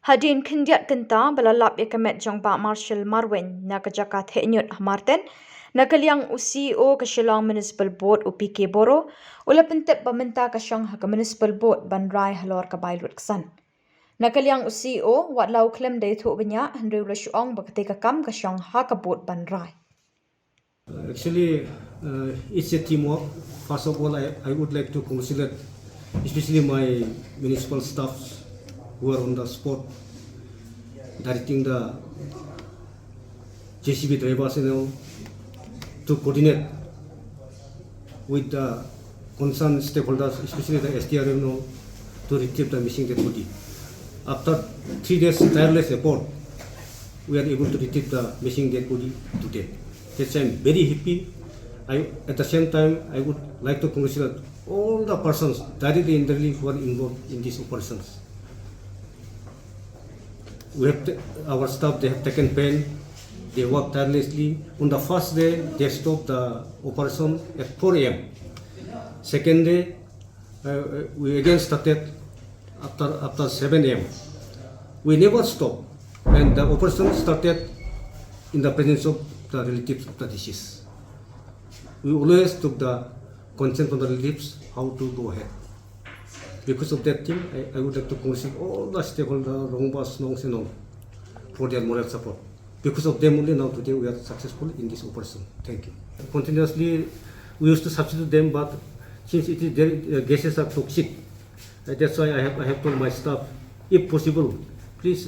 Hadin kindiat kenta belalap ekamet jong ba Marshal Marwen na kajaka thenyut hamarten na kaliang CEO ke Shillong Municipal Board UPK Boro ula pentep pementa ke Shong ke Municipal Board Bandrai Halor ke Bailutksan. Na kaliang CEO wat lau klem day thu benya hendri ula Shong beketika kam ke Shong ha ke Board Bandrai. Actually, it's a teamwork. First of all, I would like to congratulate especially my municipal staffs who are on the spot, directing the JCB drivers to coordinate with the concerned stakeholders, especially the SDRM, to retrieve the missing dead body. After 3 days tireless effort, we are able to retrieve the missing dead body today. That's why I'm very happy. At the same time, I would like to congratulate all the persons directly and indirectly who are involved in these operations. Our staff, they have taken pain, they worked tirelessly. On the first day, they stopped the operation at 4 a.m. Second day, we again started after 7 a.m. We never stopped, and the operation started in the presence of the relatives of the deceased. We always took the consent from the relatives how to go ahead. Because of that thing, I would like to congratulate all the stakeholders, Donbosco, Shillong, for their moral support. Because of them only now today we are successful in this operation. Thank you. Continuously, we used to substitute them, but since it is their gases are toxic, that's why I have told my staff, if possible, please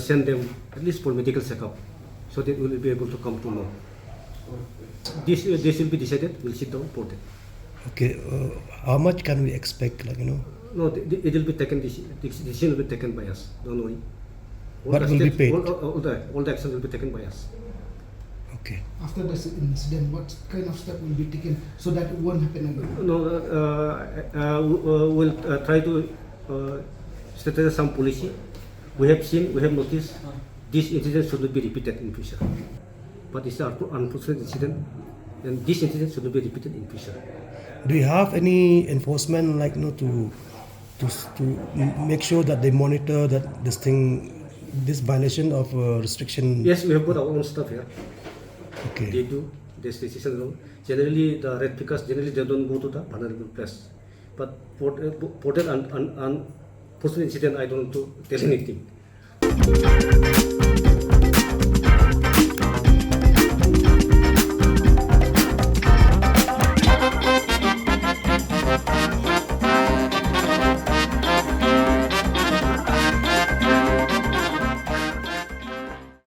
send them at least for medical checkup, so that we will be able to come to know. This will be decided. We'll sit down for that. Okay, how much can we expect? No, it will be taken. Decision will be taken by us. Don't worry. What will be paid? All the actions will be taken by us. Okay. After this incident, what kind of step will be taken so that it won't happen again? No, we'll try to strategize some policy. We have noticed this incident should not be repeated in future. But it's an unfortunate incident, and this incident should not be repeated in future. Do you have any enforcement to make sure that they monitor that this violation of restriction? Yes, we have got our own staff here. Okay. They do this decision. Generally, the red pickers they don't go to the vulnerable place. But for that unfortunate incident, I don't want to tell anything.